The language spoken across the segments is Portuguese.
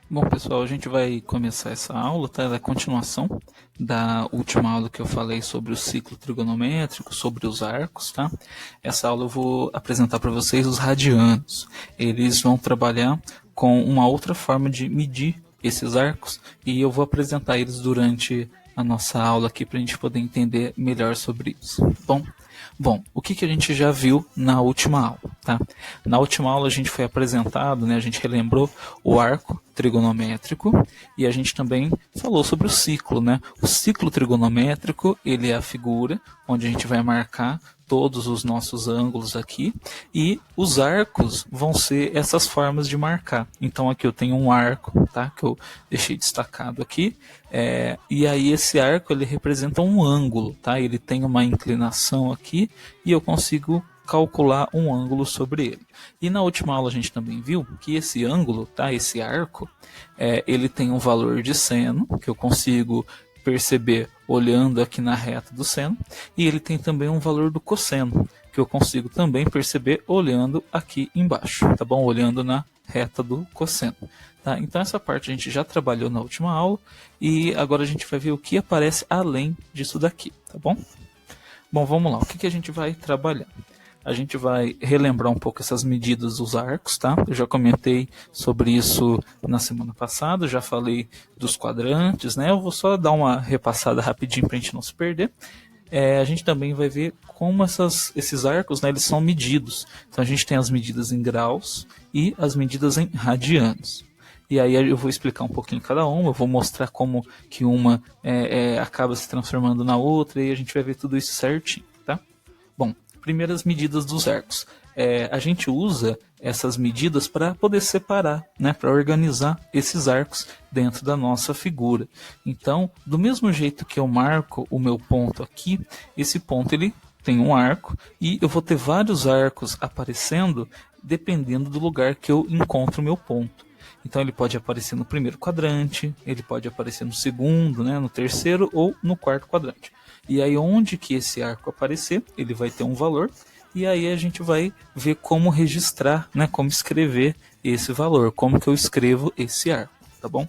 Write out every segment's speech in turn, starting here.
Bom, pessoal, a gente vai começar essa aula, tá? Ela é a continuação da última aula que eu falei sobre o ciclo trigonométrico, sobre os arcos, tá? Essa aula eu vou apresentar para vocês os radianos. Eles vão trabalhar com uma outra forma de medir esses arcos e eu vou apresentar eles durante a nossa aula aqui para a gente poder entender melhor sobre isso. Bom, o que a gente já viu na última aula, tá? Na última aula a gente foi apresentado, né, a gente relembrou o arco trigonométrico e a gente também falou sobre o ciclo, né? O ciclo trigonométrico, ele é a figura onde a gente vai marcar todos os nossos ângulos aqui e os arcos vão ser essas formas de marcar. Então aqui eu tenho um arco, tá? Que eu deixei destacado aqui. E aí esse arco ele representa um ângulo, tá? Ele tem uma inclinação aqui e eu consigo calcular um ângulo sobre ele. E na última aula a gente também viu que esse ângulo, tá? Esse arco, ele tem um valor de seno que eu consigo perceber olhando aqui na reta do seno, e ele tem também um valor do cosseno, que eu consigo também perceber olhando aqui embaixo, tá bom? Olhando na reta do cosseno. Tá? Então essa parte a gente já trabalhou na última aula, e agora a gente vai ver o que aparece além disso daqui, tá bom? Bom, vamos lá, o que a gente vai trabalhar? A gente vai relembrar um pouco essas medidas dos arcos, tá? Eu já comentei sobre isso na semana passada, já falei dos quadrantes, né? Eu vou só dar uma repassada rapidinho para a gente não se perder. A gente também vai ver como esses arcos, né, eles são medidos. Então a gente tem as medidas em graus e as medidas em radianos. E aí eu vou explicar um pouquinho cada uma, eu vou mostrar como que uma acaba se transformando na outra e a gente vai ver tudo isso certinho, tá? Bom, primeiras medidas dos arcos. A gente usa essas medidas para poder separar, né, para organizar esses arcos dentro da nossa figura. Então, do mesmo jeito que eu marco o meu ponto aqui, esse ponto ele tem um arco e eu vou ter vários arcos aparecendo dependendo do lugar que eu encontro o meu ponto. Então ele pode aparecer no primeiro quadrante, ele pode aparecer no segundo, né, no terceiro ou no quarto quadrante. E aí onde que esse arco aparecer, ele vai ter um valor, e aí a gente vai ver como registrar, né, como escrever esse valor, como que eu escrevo esse arco, tá bom?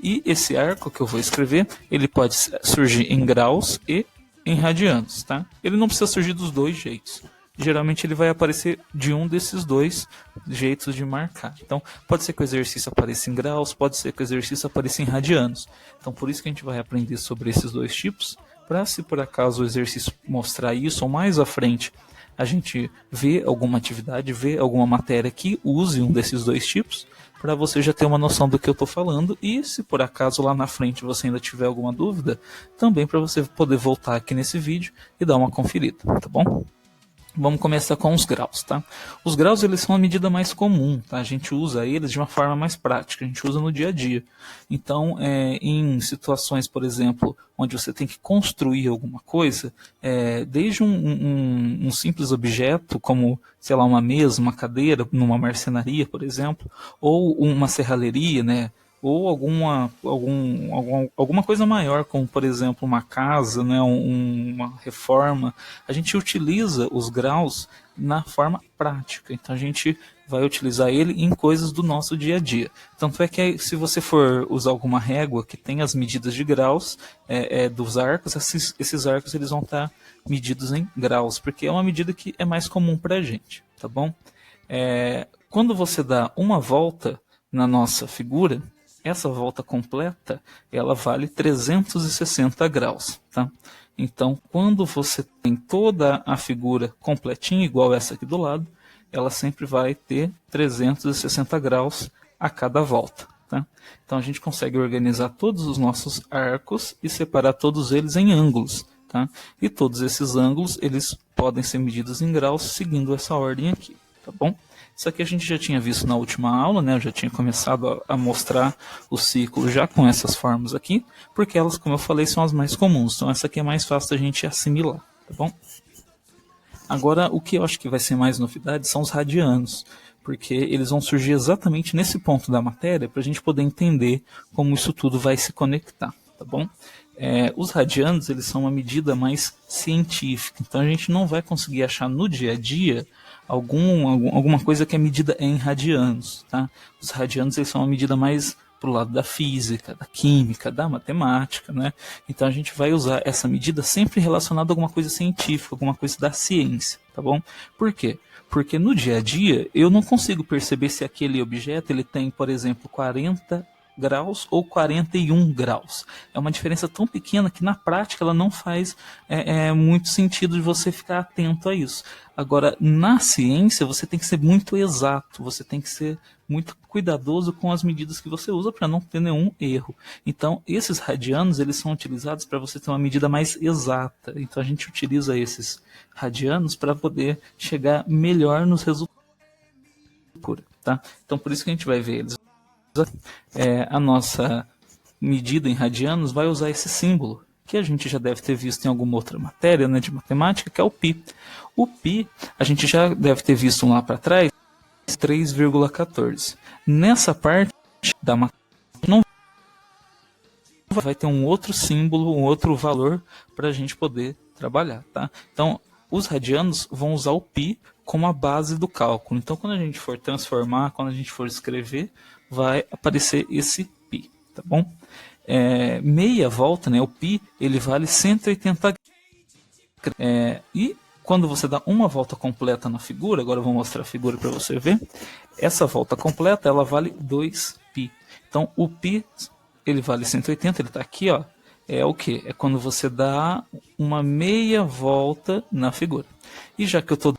E esse arco que eu vou escrever, ele pode surgir em graus e em radianos, tá? Ele não precisa surgir dos dois jeitos. Geralmente ele vai aparecer de um desses dois jeitos de marcar. Então, pode ser que o exercício apareça em graus, pode ser que o exercício apareça em radianos. Então, por isso que a gente vai aprender sobre esses dois tipos, para se por acaso o exercício mostrar isso, ou mais à frente a gente vê alguma atividade, vê alguma matéria que use um desses dois tipos, para você já ter uma noção do que eu estou falando, e se por acaso lá na frente você ainda tiver alguma dúvida, também para você poder voltar aqui nesse vídeo e dar uma conferida, tá bom? Vamos começar com os graus, tá? Os graus, eles são a medida mais comum, tá? A gente usa eles de uma forma mais prática, a gente usa no dia a dia. Então, em situações, por exemplo, onde você tem que construir alguma coisa, desde um simples objeto, como, sei lá, uma mesa, uma cadeira, numa marcenaria, por exemplo, ou uma serralheria, né? Ou alguma coisa maior, como por exemplo uma casa, né, uma reforma, a gente utiliza os graus na forma prática. Então a gente vai utilizar ele em coisas do nosso dia a dia. Tanto é que se você for usar alguma régua que tem as medidas de graus dos arcos, esses arcos eles vão estar medidos em graus, porque é uma medida que é mais comum para a gente, tá bom? Quando você dá uma volta na nossa figura, essa volta completa, ela vale 360 graus, tá? Então, quando você tem toda a figura completinha, igual essa aqui do lado, ela sempre vai ter 360 graus a cada volta, tá? Então, a gente consegue organizar todos os nossos arcos e separar todos eles em ângulos, tá? E todos esses ângulos, eles podem ser medidos em graus seguindo essa ordem aqui, tá bom? Isso aqui a gente já tinha visto na última aula, né? Eu já tinha começado a mostrar o ciclo já com essas formas aqui, porque elas, como eu falei, são as mais comuns. Então essa aqui é mais fácil da gente assimilar, tá bom? Agora, o que eu acho que vai ser mais novidade são os radianos, porque eles vão surgir exatamente nesse ponto da matéria para a gente poder entender como isso tudo vai se conectar, tá bom? Os radianos, eles são uma medida mais científica, então a gente não vai conseguir achar no dia a dia alguma coisa que é medida em radianos, tá? Os radianos, eles são uma medida mais para o lado da física, da química, da matemática, né? Então a gente vai usar essa medida sempre relacionada a alguma coisa científica, alguma coisa da ciência, tá bom? Por quê? Porque no dia a dia eu não consigo perceber se aquele objeto ele tem, por exemplo, 40 graus ou 41 graus. É uma diferença tão pequena que na prática ela não faz muito sentido de você ficar atento a isso. Agora, na ciência, você tem que ser muito exato, você tem que ser muito cuidadoso com as medidas que você usa para não ter nenhum erro. Então, esses radianos, eles são utilizados para você ter uma medida mais exata. Então, a gente utiliza esses radianos para poder chegar melhor nos resultados. Tá? Então, por isso que a gente vai ver eles. A nossa medida em radianos vai usar esse símbolo, que a gente já deve ter visto em alguma outra matéria, né, de matemática, que é o π. O π, a gente já deve ter visto lá para trás, 3,14. Nessa parte da matéria, não vai ter um outro símbolo, um outro valor para a gente poder trabalhar. Tá? Então, os radianos vão usar o π como a base do cálculo. Então, quando a gente for transformar, quando a gente for escrever, vai aparecer esse π, tá bom? Meia volta, né, o π, ele vale 180 graus. E quando você dá uma volta completa na figura, agora eu vou mostrar a figura para você ver, essa volta completa, ela vale 2π. Então, o π, ele vale 180, ele está aqui, ó. É o que? É quando você dá uma meia volta na figura. E já que eu estou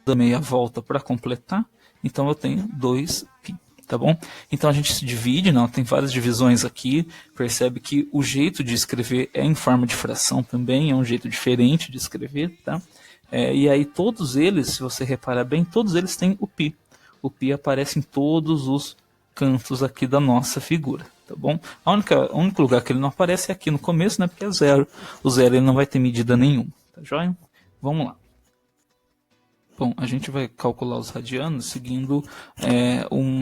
dando meia volta para completar, então eu tenho 2π. Tá bom? Então a gente se divide, não, tem várias divisões aqui, percebe que o jeito de escrever é em forma de fração também, é um jeito diferente de escrever, tá? E aí todos eles, se você reparar bem, todos eles têm o π. O π aparece em todos os cantos aqui da nossa figura, tá bom? O único lugar que ele não aparece é aqui no começo, né, porque é zero. O zero ele não vai ter medida nenhuma, tá joia? Vamos lá. Bom, a gente vai calcular os radianos seguindo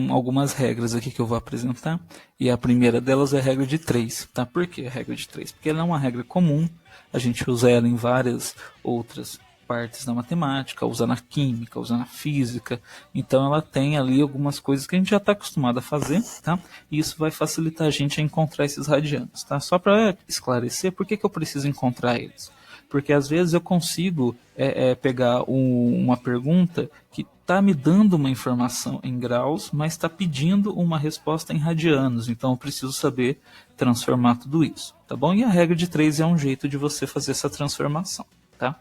algumas regras aqui que eu vou apresentar. E a primeira delas é a regra de 3. Tá? Por que a regra de 3? Porque ela é uma regra comum, a gente usa ela em várias outras partes da matemática, usa na química, usa na física. Então ela tem ali algumas coisas que a gente já está acostumado a fazer, tá? E isso vai facilitar a gente a encontrar esses radianos. Tá? Só para esclarecer, por que eu preciso encontrar eles? Porque às vezes eu consigo pegar uma pergunta que está me dando uma informação em graus, mas está pedindo uma resposta em radianos. Então eu preciso saber transformar tudo isso, tá bom? E a regra de 3 é um jeito de você fazer essa transformação, tá?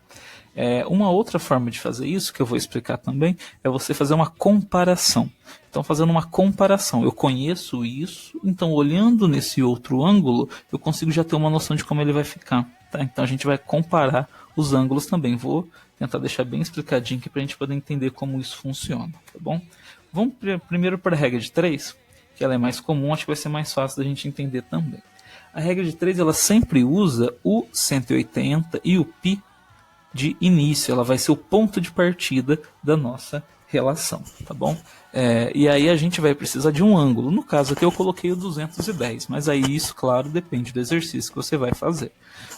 Uma outra forma de fazer isso, que eu vou explicar também, é você fazer uma comparação. Então, fazendo uma comparação, eu conheço isso, então olhando nesse outro ângulo, eu consigo já ter uma noção de como ele vai ficar. Tá? Então, a gente vai comparar os ângulos também. Vou tentar deixar bem explicadinho aqui para a gente poder entender como isso funciona. Tá bom? Vamos primeiro para a regra de 3, que ela é mais comum, acho que vai ser mais fácil da gente entender também. A regra de 3, ela sempre usa o 180 e o π de início, ela vai ser o ponto de partida da nossa relação, tá bom? E aí a gente vai precisar de um ângulo. No caso aqui eu coloquei o 210, mas aí isso, claro, depende do exercício que você vai fazer.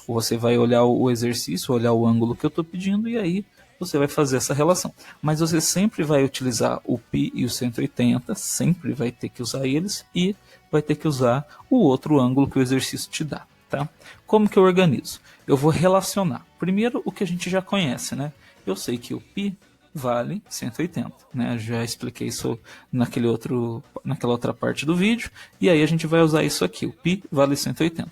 Você vai olhar o exercício, olhar o ângulo que eu estou pedindo e aí você vai fazer essa relação. Mas você sempre vai utilizar o π e o 180, sempre vai ter que usar eles e vai ter que usar o outro ângulo que o exercício te dá. Tá? Como que eu organizo? Eu vou relacionar. Primeiro, o que a gente já conhece, né? Eu sei que o π vale 180, né? Já expliquei isso naquela outra parte do vídeo. E aí a gente vai usar isso aqui. O π vale 180.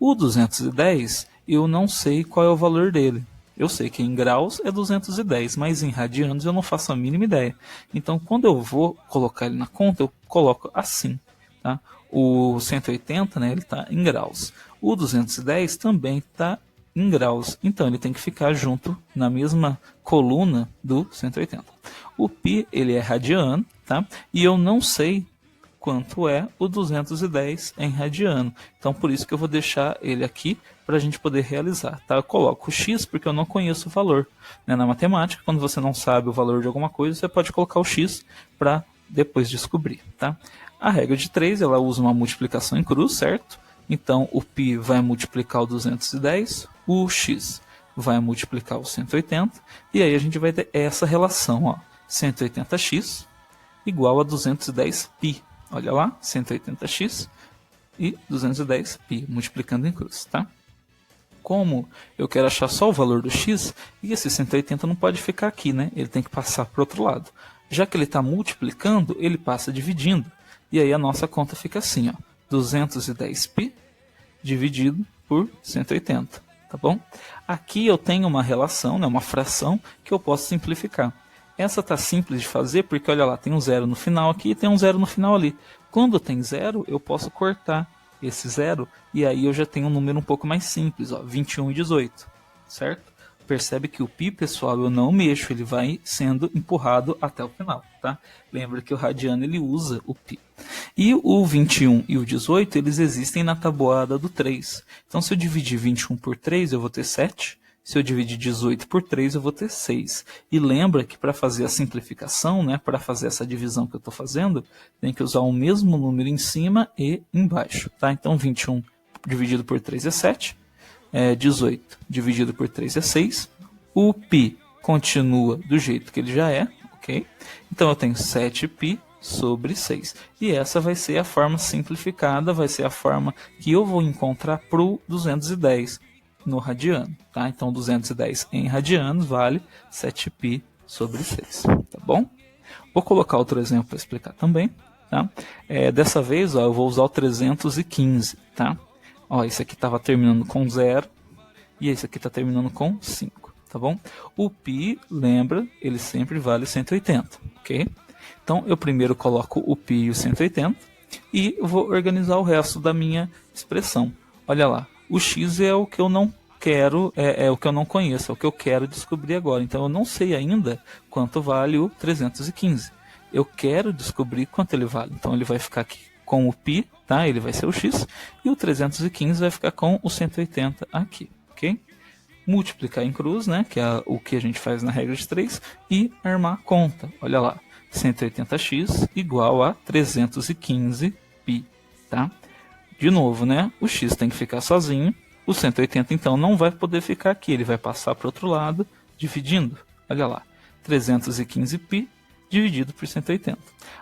O 210, eu não sei qual é o valor dele. Eu sei que em graus é 210, mas em radianos eu não faço a mínima ideia. Então, quando eu vou colocar ele na conta, eu coloco assim, tá? O 180, né, ele está em graus. O 210 também está em graus. Então, ele tem que ficar junto na mesma coluna do 180. O π, ele é radiano, tá? E eu não sei quanto é o 210 em radiano. Então, por isso que eu vou deixar ele aqui para a gente poder realizar. Tá? Eu coloco o x porque eu não conheço o valor. Né? Na matemática, quando você não sabe o valor de alguma coisa, você pode colocar o x para depois descobrir. Tá? A regra de 3, ela usa uma multiplicação em cruz, certo? Então, o π vai multiplicar o 210, o x vai multiplicar o 180, e aí a gente vai ter essa relação, ó, 180x igual a 210π. Olha lá, 180x e 210π, multiplicando em cruz, tá? Como eu quero achar só o valor do x, e esse 180 não pode ficar aqui, né? Ele tem que passar para o outro lado. Já que ele está multiplicando, ele passa dividindo. E aí a nossa conta fica assim, ó, 210π dividido por 180, tá bom? Aqui eu tenho uma relação, né, uma fração, que eu posso simplificar. Essa tá simples de fazer porque, olha lá, tem um zero no final aqui e tem um zero no final ali. Quando tem zero, eu posso cortar esse zero e aí eu já tenho um número um pouco mais simples, ó, 21 e 18, certo? Percebe que o π, pessoal, eu não mexo, ele vai sendo empurrado até o final, tá? Lembra que o radiano ele usa o π. E o 21 e o 18, eles existem na tabuada do 3. Então, se eu dividir 21 por 3, eu vou ter 7. Se eu dividir 18 por 3, eu vou ter 6. E lembra que para fazer a simplificação, né, para fazer essa divisão que eu estou fazendo, tem que usar o mesmo número em cima e embaixo, tá? Então, 21 dividido por 3 é 7. 18 dividido por 3 é 6. O π continua do jeito que ele já é, ok? Então, eu tenho 7π sobre 6. E essa vai ser a forma simplificada, vai ser a forma que eu vou encontrar para o 210 no radiano, tá? Então 210 em radianos vale 7π sobre 6, tá bom? Vou colocar outro exemplo para explicar também, tá? Dessa vez, ó, eu vou usar o 315, tá? Ó, esse aqui estava terminando com 0 e esse aqui está terminando com 5, tá bom? O π, lembra, ele sempre vale 180, ok? Então eu primeiro coloco o π e o 180 e vou organizar o resto da minha expressão. Olha lá. O x é o que eu não quero, é o que eu não conheço, é o que eu quero descobrir agora. Então eu não sei ainda quanto vale o 315. Eu quero descobrir quanto ele vale. Então ele vai ficar aqui com o π, tá? Ele vai ser o x. E o 315 vai ficar com o 180 aqui, ok? Multiplicar em cruz, né? Que é o que a gente faz na regra de 3. E armar a conta. Olha lá. 180x igual a 315π, tá? De novo, né? O x tem que ficar sozinho. O 180, então, não vai poder ficar aqui. Ele vai passar para o outro lado, dividindo. Olha lá. 315π dividido por 180.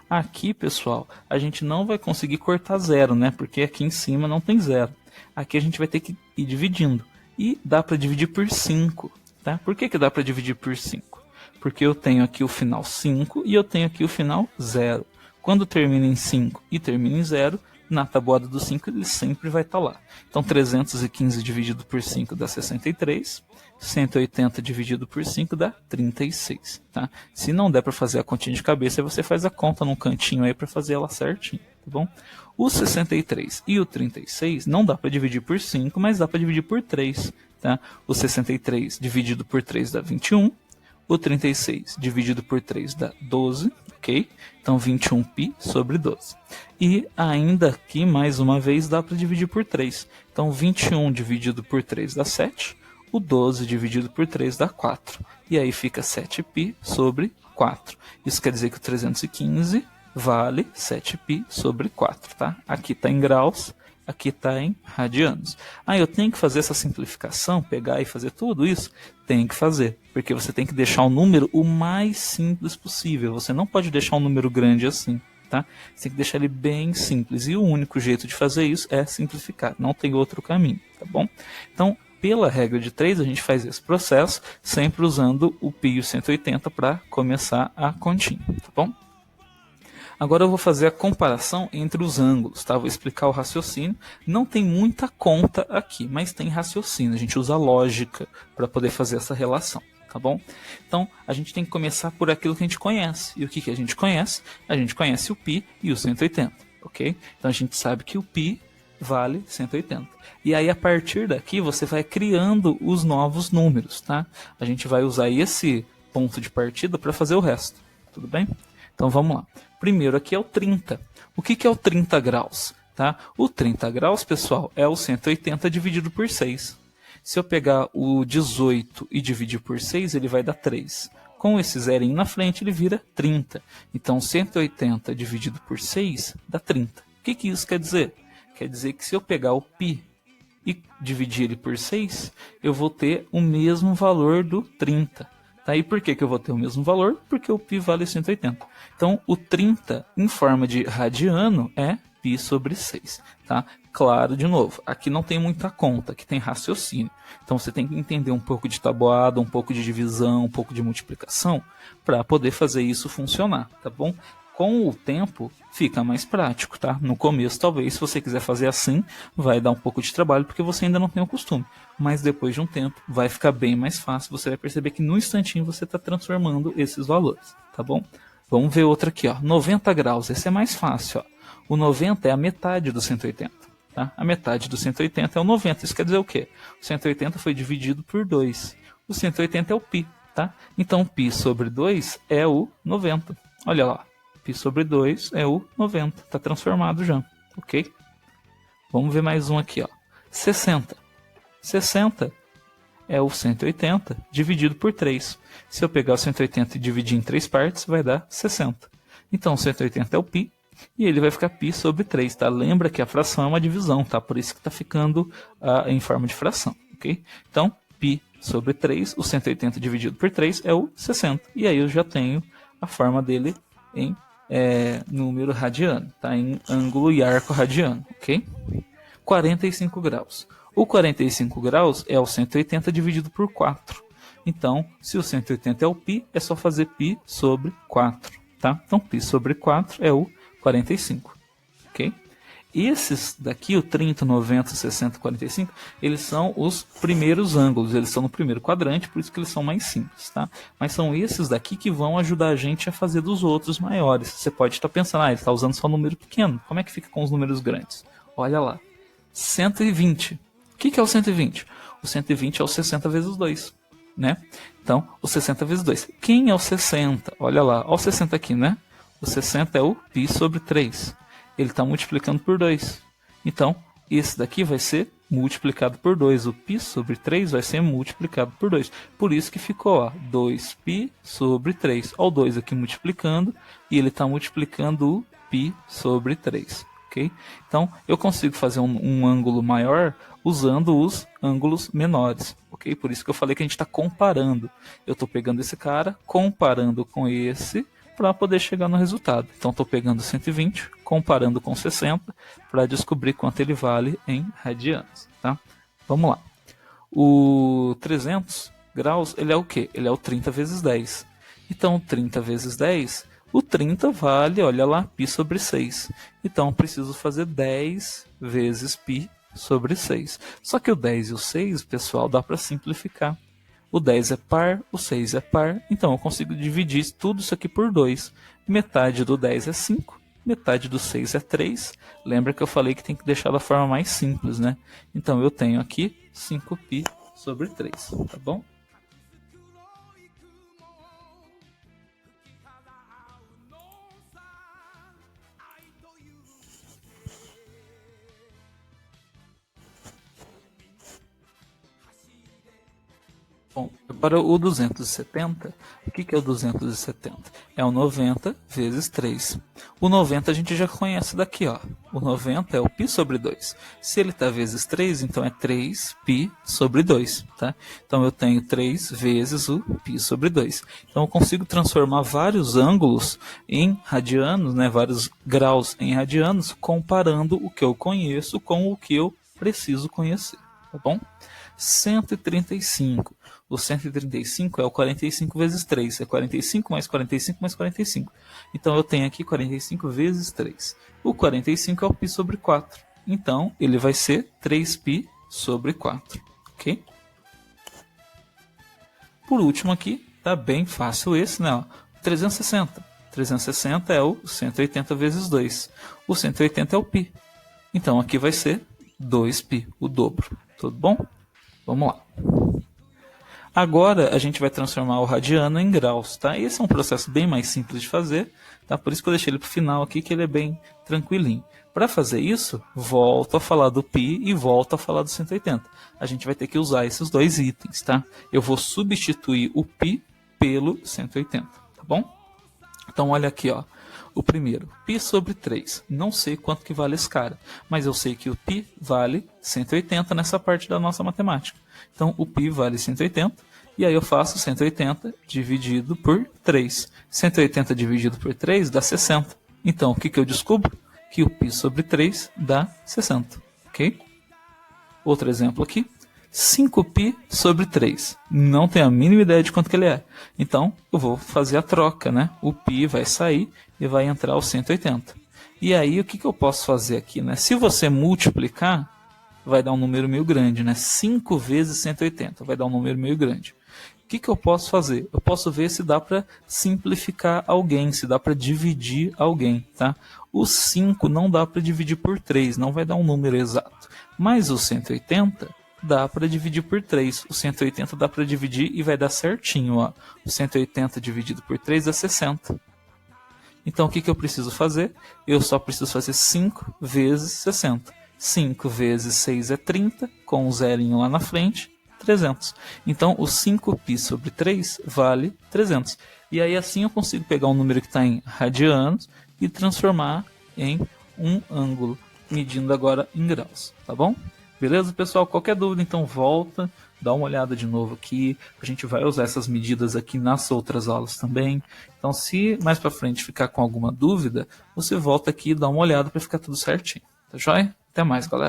Aqui, pessoal, a gente não vai conseguir cortar zero, né? Porque aqui em cima não tem zero. Aqui a gente vai ter que ir dividindo. E dá para dividir por 5. Tá? Por que dá para dividir por 5? Porque eu tenho aqui o final 5 e eu tenho aqui o final 0. Quando termina em 5 e termina em 0, na tabuada do 5 ele sempre vai estar lá. Então 315 dividido por 5 dá 63, 180 dividido por 5 dá 36. Tá? Se não der para fazer a continha de cabeça, você faz a conta num cantinho aí para fazer ela certinho. Tá bom? O 63 e o 36 não dá para dividir por 5, mas dá para dividir por 3. Tá? O 63 dividido por 3 dá 21. O 36 dividido por 3 dá 12, ok? Então 21π sobre 12. E ainda aqui, mais uma vez, dá para dividir por 3. Então 21 dividido por 3 dá 7. O 12 dividido por 3 dá 4. E aí fica 7π sobre 4. Isso quer dizer que o 315 vale 7π sobre 4, tá? Aqui está em graus. Aqui está em radianos. Eu tenho que fazer essa simplificação, pegar e fazer tudo isso? Tem que fazer, porque você tem que deixar o número o mais simples possível. Você não pode deixar um número grande assim, tá? Você tem que deixar ele bem simples. E o único jeito de fazer isso é simplificar. Não tem outro caminho, tá bom? Então, pela regra de 3, a gente faz esse processo, sempre usando o π e o 180 para começar a continha, tá bom? Agora eu vou fazer a comparação entre os ângulos, tá? Vou explicar o raciocínio. Não tem muita conta aqui, mas tem raciocínio. A gente usa lógica para poder fazer essa relação, tá bom? Então, a gente tem que começar por aquilo que a gente conhece. E o que a gente conhece? A gente conhece o π e o 180, ok? Então, a gente sabe que o π vale 180. E aí, a partir daqui, você vai criando os novos números, tá? A gente vai usar esse ponto de partida para fazer o resto, tudo bem? Então, vamos lá. Primeiro aqui é o 30. O que é o 30 graus? Tá? O 30 graus, pessoal, é o 180 dividido por 6. Se eu pegar o 18 e dividir por 6, ele vai dar 3. Com esse zerinho na frente, ele vira 30. Então, 180 dividido por 6 dá 30. O que isso quer dizer? Quer dizer que se eu pegar o π e dividir ele por 6, eu vou ter o mesmo valor do 30. Tá? E por que eu vou ter o mesmo valor? Porque o π vale 180. Então, o 30 em forma de radiano é π sobre 6. Tá? Claro, de novo, aqui não tem muita conta, aqui tem raciocínio. Então, você tem que entender um pouco de tabuada, um pouco de divisão, um pouco de multiplicação, para poder fazer isso funcionar, tá bom? Com o tempo, fica mais prático, tá? No começo, talvez, se você quiser fazer assim, vai dar um pouco de trabalho, porque você ainda não tem o costume. Mas depois de um tempo, vai ficar bem mais fácil. Você vai perceber que no instantinho você está transformando esses valores, tá bom? Vamos ver outra aqui, ó. 90 graus, esse é mais fácil, ó. O 90 é a metade do 180, tá? A metade do 180 é o 90. Isso quer dizer o quê? O 180 foi dividido por 2. O 180 é o π, tá? Então, π sobre 2 é o 90. Olha lá. Π sobre 2 é o 90. Está transformado já. Ok? Vamos ver mais um aqui. Ó. 60. 60 é o 180 dividido por 3. Se eu pegar o 180 e dividir em 3 partes, vai dar 60. Então, 180 é o π e ele vai ficar π sobre 3. Tá? Lembra que a fração é uma divisão. Tá? Por isso que está ficando em forma de fração. Ok? Então, π sobre 3, o 180 dividido por 3 é o 60. E aí eu já tenho a forma dele em número radiano, tá? Em ângulo e arco radiano, ok? 45 graus. O 45 graus é o 180 dividido por 4. Então, se o 180 é o π, é só fazer π sobre 4, tá? Então, π sobre 4 é o 45, ok? Esses daqui, o 30, 90, 60, 45, eles são os primeiros ângulos, eles estão no primeiro quadrante, por isso que eles são mais simples, tá? Mas são esses daqui que vão ajudar a gente a fazer dos outros maiores. Você pode estar pensando, ele está usando só número pequeno, como é que fica com os números grandes? Olha lá, 120. O que é o 120? O 120 é o 60 vezes 2, né? Então, o 60 vezes 2. Quem é o 60? Olha lá, olha o 60 aqui, né? O 60 é o π sobre 3. Ele está multiplicando por 2. Então, esse daqui vai ser multiplicado por 2. O π sobre 3 vai ser multiplicado por 2. Por isso que ficou, ó, 2π sobre 3. Olha o 2 aqui multiplicando, e ele está multiplicando o π sobre 3. Okay? Então, eu consigo fazer um ângulo maior usando os ângulos menores. Okay? Por isso que eu falei que a gente está comparando. Eu estou pegando esse cara, comparando com esse, para poder chegar no resultado. Então, estou pegando 120, comparando com 60, para descobrir quanto ele vale em radianos. Tá? Vamos lá. O 300 graus, ele é o quê? Ele é o 30 vezes 10. Então, 30 vezes 10, o 30 vale, olha lá, π sobre 6. Então, eu preciso fazer 10 vezes π sobre 6. Só que o 10 e o 6, pessoal, dá para simplificar. O 10 é par, o 6 é par, então eu consigo dividir tudo isso aqui por 2. Metade do 10 é 5, metade do 6 é 3. Lembra que eu falei que tem que deixar da forma mais simples, né? Então eu tenho aqui 5π sobre 3, tá bom? Bom, para o 270, o que é o 270? É o 90 vezes 3. O 90 a gente já conhece daqui, ó. O 90 é o π sobre 2. Se ele está vezes 3, então é 3π sobre 2, tá? Então eu tenho 3 vezes o π sobre 2. Então eu consigo transformar vários ângulos em radianos, né? Vários graus em radianos, comparando o que eu conheço com o que eu preciso conhecer, tá bom? 135. O 135 é o 45 vezes 3. É 45 mais 45 mais 45. Então eu tenho aqui 45 vezes 3. O 45 é o π sobre 4. Então ele vai ser 3π sobre 4. Ok? Por último aqui, tá bem fácil esse, né? 360. 360 é o 180 vezes 2. O 180 é o π. Então aqui vai ser 2π, o dobro. Tudo bom? Vamos lá. Agora a gente vai transformar o radiano em graus, tá? Esse é um processo bem mais simples de fazer, tá? Por isso que eu deixei ele para o final aqui, que ele é bem tranquilinho. Para fazer isso, volto a falar do π e volto a falar do 180. A gente vai ter que usar esses dois itens, tá? Eu vou substituir o π pelo 180, tá bom? Então olha aqui, ó. O primeiro, π sobre 3. Não sei quanto que vale esse cara, mas eu sei que o π vale 180 nessa parte da nossa matemática. Então o π vale 180 E aí eu faço 180 dividido por 3. 180 dividido por 3 dá 60. Então, o que eu descubro? Que o π sobre 3 dá 60. Ok? Outro exemplo aqui. 5π sobre 3. Não tenho a mínima ideia de quanto que ele é. Então, eu vou fazer a troca, né? O π vai sair e vai entrar o 180. E aí, o que eu posso fazer aqui, né? Se você multiplicar, vai dar um número meio grande, né? 5 vezes 180 vai dar um número meio grande. O que eu posso fazer? Eu posso ver se dá para simplificar alguém, se dá para dividir alguém, tá? O 5 não dá para dividir por 3, não vai dar um número exato. Mas o 180 dá para dividir por 3. O 180 dá para dividir e vai dar certinho, ó. O 180 dividido por 3 dá 60. Então, o que eu preciso fazer? Eu só preciso fazer 5 vezes 60. 5 vezes 6 é 30, com um zerinho lá na frente, 300. Então, o 5π sobre 3 vale 300. E aí, assim, eu consigo pegar um número que está em radianos e transformar em um ângulo, medindo agora em graus, tá bom? Beleza, pessoal? Qualquer dúvida, então volta, dá uma olhada de novo aqui. A gente vai usar essas medidas aqui nas outras aulas também. Então, se mais para frente ficar com alguma dúvida, você volta aqui e dá uma olhada para ficar tudo certinho. Tá joia? Até mais, galera.